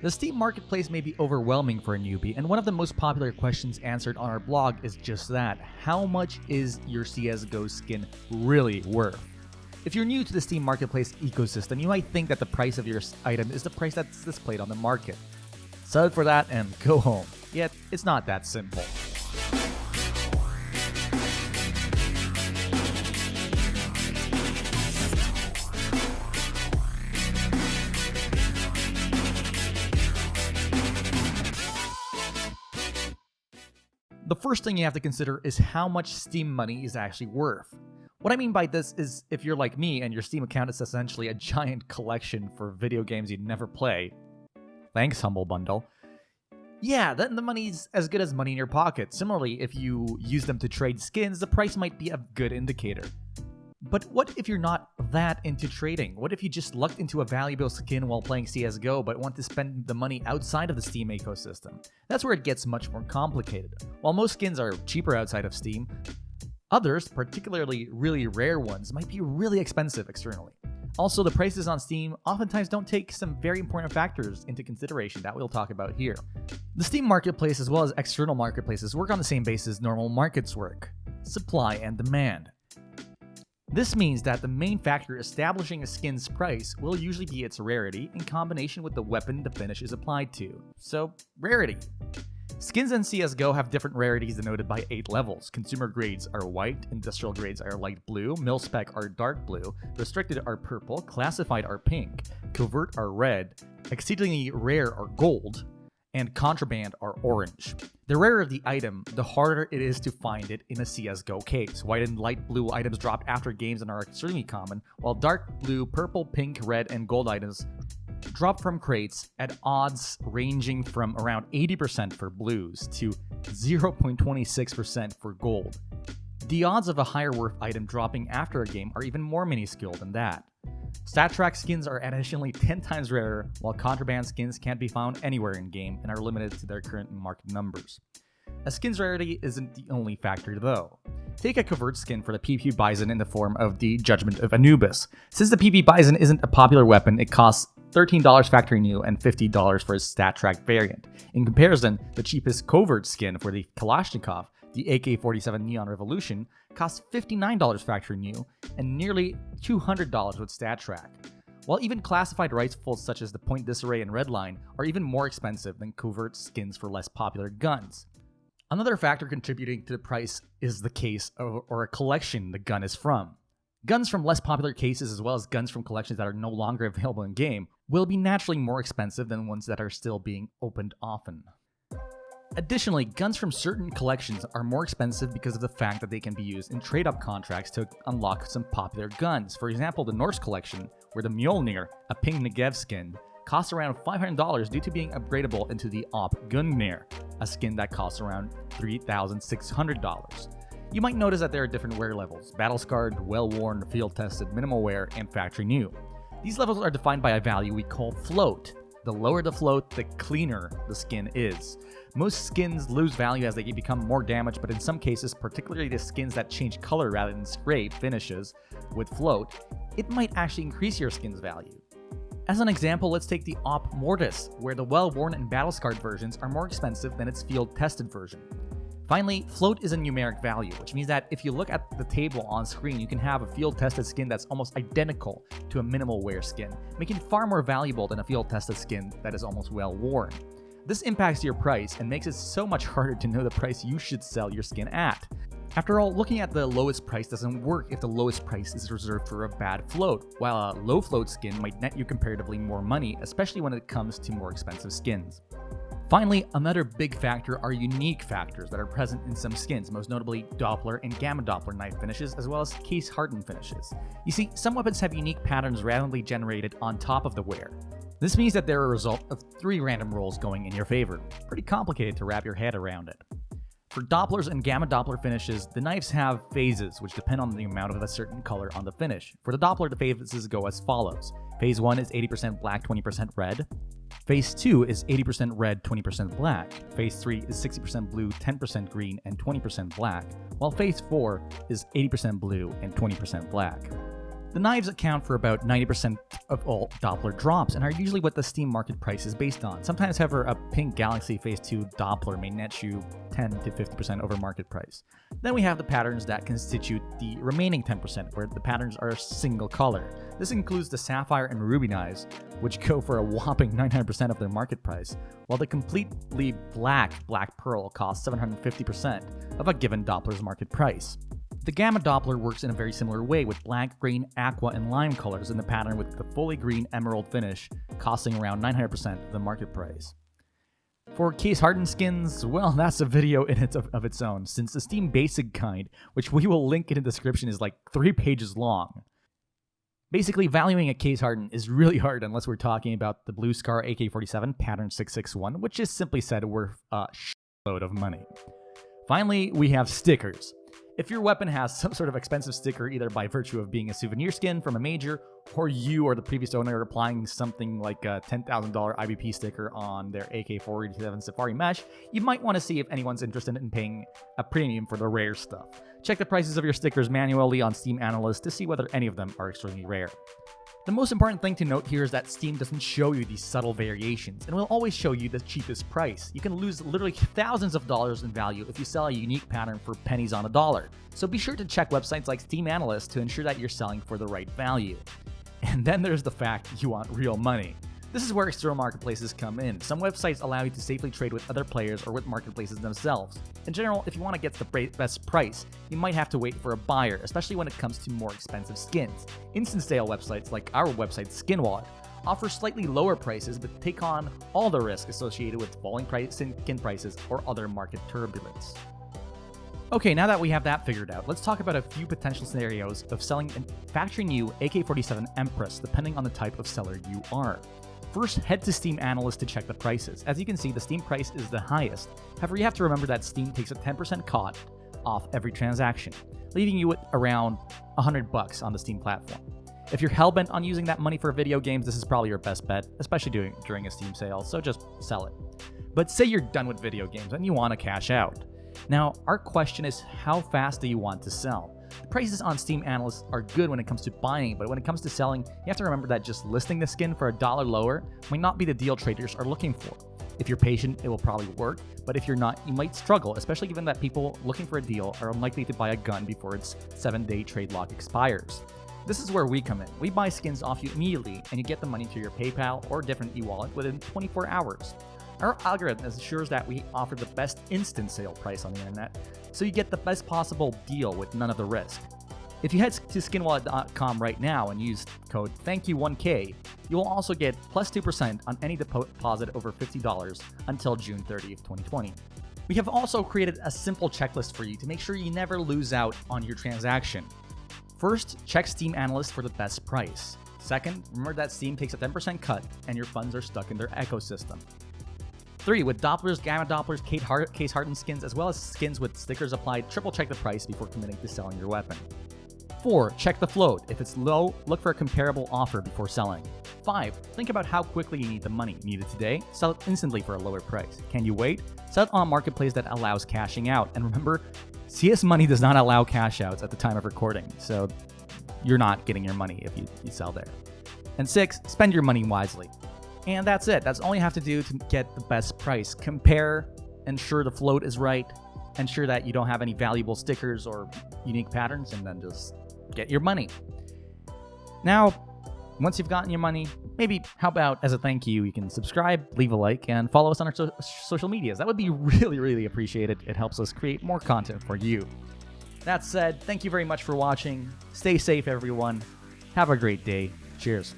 The Steam Marketplace may be overwhelming for a newbie, and one of the most popular questions answered on our blog is just that. How much is your CSGO skin really worth? If you're new to the Steam Marketplace ecosystem, you might think that the price of your item is the price that's displayed on the market. Sell it for that and go home. Yet, it's not that simple. The first thing you have to consider is how much Steam money is actually worth. What I mean by this is if you're like me and your Steam account is essentially a giant collection for video games you'd never play, thanks Humble Bundle, yeah, then the money's as good as money in your pocket. Similarly, if you use them to trade skins, the price might be a good indicator. But what if you're not that into trading? What if you just lucked into a valuable skin while playing CSGO but want to spend the money outside of the Steam ecosystem? That's where it gets much more complicated. While most skins are cheaper outside of Steam, others, particularly really rare ones, might be really expensive externally. Also, the prices on Steam oftentimes don't take some very important factors into consideration that we'll talk about here. The Steam Marketplace as well as external marketplaces work on the same basis normal markets work: supply and demand. This means that the main factor establishing a skin's price will usually be its rarity in combination with the weapon the finish is applied to. So, rarity. Skins in CSGO have different rarities denoted by 8 levels. Consumer grades are white, industrial grades are light blue, mil-spec are dark blue, restricted are purple, classified are pink, covert are red, exceedingly rare are gold, and contraband are orange. The rarer the item, the harder it is to find it in a CSGO case. White and light blue items drop after games and are extremely common, while dark blue, purple, pink, red, and gold items drop from crates at odds ranging from around 80% for blues to 0.26% for gold. The odds of a higher worth item dropping after a game are even more minuscule than that. StatTrack skins are additionally 10 times rarer, while contraband skins can't be found anywhere in-game and are limited to their current market numbers. A skin's rarity isn't the only factor though. Take a covert skin for the PP Bison in the form of the Judgment of Anubis. Since the PP Bison isn't a popular weapon, it costs $13 factory new and $50 for its StatTrack variant. In comparison, the cheapest covert skin for the Kalashnikov, the AK-47 Neon Revolution, costs $59 factory new and nearly $200 with StatTrack. While even classified rifles such as the Point Disarray and Redline are even more expensive than covert skins for less popular guns. Another factor contributing to the price is the case or a collection the gun is from. Guns from less popular cases as well as guns from collections that are no longer available in-game will be naturally more expensive than ones that are still being opened often. Additionally, guns from certain collections are more expensive because of the fact that they can be used in trade-up contracts to unlock some popular guns. For example, the Norse collection, where the Mjolnir, a pink Negev skin, costs around $500 due to being upgradable into the Op Gungnir, a skin that costs around $3,600. You might notice that there are different wear levels: battle-scarred, well-worn, field-tested, minimal wear, and factory new. These levels are defined by a value we call float. The lower the float, the cleaner the skin is. Most skins lose value as they become more damaged, but in some cases, particularly the skins that change color rather than scrape finishes with float, it might actually increase your skin's value. As an example, let's take the Op Mortis, where the well-worn and battle-scarred versions are more expensive than its field-tested version. Finally, float is a numeric value, which means that if you look at the table on screen, you can have a field-tested skin that's almost identical to a minimal wear skin, making it far more valuable than a field-tested skin that is almost well-worn. This impacts your price and makes it so much harder to know the price you should sell your skin at. After all, looking at the lowest price doesn't work if the lowest price is reserved for a bad float, while a low float skin might net you comparatively more money, especially when it comes to more expensive skins. Finally, another big factor are unique factors that are present in some skins, most notably Doppler and Gamma Doppler knife finishes, as well as case-hardened finishes. You see, some weapons have unique patterns randomly generated on top of the wear. This means that they're a result of 3 random rolls going in your favor. Pretty complicated to wrap your head around it. For Dopplers and Gamma Doppler finishes, the knives have phases, which depend on the amount of a certain color on the finish. For the Doppler, the phases go as follows. Phase 1 is 80% black, 20% red. Phase 2 is 80% red, 20% black. Phase 3 is 60% blue, 10% green, and 20% black. While Phase 4 is 80% blue and 20% black. The knives account for about 90% of all Doppler drops and are usually what the Steam market price is based on. Sometimes, however, a pink Galaxy Phase 2 Doppler may net you 10 to 50% over market price. Then we have the patterns that constitute the remaining 10%, where the patterns are a single color. This includes the Sapphire and Ruby knives, which go for a whopping 900% of their market price, while the completely black Pearl costs 750% of a given Doppler's market price. The Gamma Doppler works in a very similar way, with black, green, aqua, and lime colors in the pattern, with the fully green emerald finish costing around 900% of the market price. For case-hardened skins, well, that's a video in of its own, since the Steam Basic Guide, which we will link in the description, is like 3 pages long. Basically, valuing a case hardened is really hard unless we're talking about the Blue Scar AK-47 pattern 661, which is simply said worth a shitload of money. Finally, we have stickers. If your weapon has some sort of expensive sticker, either by virtue of being a souvenir skin from a major, or you or the previous owner are applying something like a $10,000 IBP sticker on their AK-47 Safari Mesh, you might want to see if anyone's interested in paying a premium for the rare stuff. Check the prices of your stickers manually on Steam Analyst to see whether any of them are extremely rare. The most important thing to note here is that Steam doesn't show you these subtle variations and will always show you the cheapest price. You can lose literally thousands of dollars in value if you sell a unique pattern for pennies on a dollar. So be sure to check websites like Steam Analyst to ensure that you're selling for the right value. And then there's the fact you want real money. This is where external marketplaces come in. Some websites allow you to safely trade with other players or with marketplaces themselves. In general, if you want to get the best price, you might have to wait for a buyer, especially when it comes to more expensive skins. Instant sale websites like our website Skinwat offer slightly lower prices but take on all the risk associated with falling skin prices or other market turbulence. Okay, now that we have that figured out, let's talk about a few potential scenarios of selling a factory new AK-47 Empress, depending on the type of seller you are. First, head to Steam Analyst to check the prices. As you can see, the Steam price is the highest. However, you have to remember that Steam takes a 10% cut off every transaction, leaving you with around $100 on the Steam platform. If you're hellbent on using that money for video games, this is probably your best bet, especially during a Steam sale, so just sell it. But say you're done with video games and you want to cash out. Now, our question is, how fast do you want to sell? The prices on Steam Analyst are good when it comes to buying, but when it comes to selling, you have to remember that just listing the skin for $1 lower might not be the deal traders are looking for. If you're patient, it will probably work, but if you're not, you might struggle, especially given that people looking for a deal are unlikely to buy a gun before its 7-day trade lock expires. This is where we come in. We buy skins off you immediately, and you get the money to your PayPal or different e-wallet within 24 hours. Our algorithm ensures that we offer the best instant sale price on the internet, so you get the best possible deal with none of the risk. If you head to skinwallet.com right now and use code THANKYOU1K, you will also get plus 2% on any deposit over $50 until June 30th, 2020. We have also created a simple checklist for you to make sure you never lose out on your transaction. First, check Steam Analyst for the best price. Second, remember that Steam takes a 10% cut and your funds are stuck in their ecosystem. 3. With Dopplers, Gamma Dopplers, case-hardened skins, as well as skins with stickers applied, triple check the price before committing to selling your weapon. 4. Check the float. If it's low, look for a comparable offer before selling. 5. Think about how quickly you need the money. Need it today? Sell it instantly for a lower price. Can you wait? Sell it on a marketplace that allows cashing out. And remember, CS Money does not allow cash outs at the time of recording, so you're not getting your money if you sell there. And 6. Spend your money wisely. And that's it. That's all you have to do to get the best price. Compare, ensure the float is right, ensure that you don't have any valuable stickers or unique patterns, and then just get your money. Now, once you've gotten your money, maybe how about as a thank you, you can subscribe, leave a like, and follow us on our social medias. That would be really, really appreciated. It helps us create more content for you. That said, thank you very much for watching. Stay safe, everyone. Have a great day. Cheers.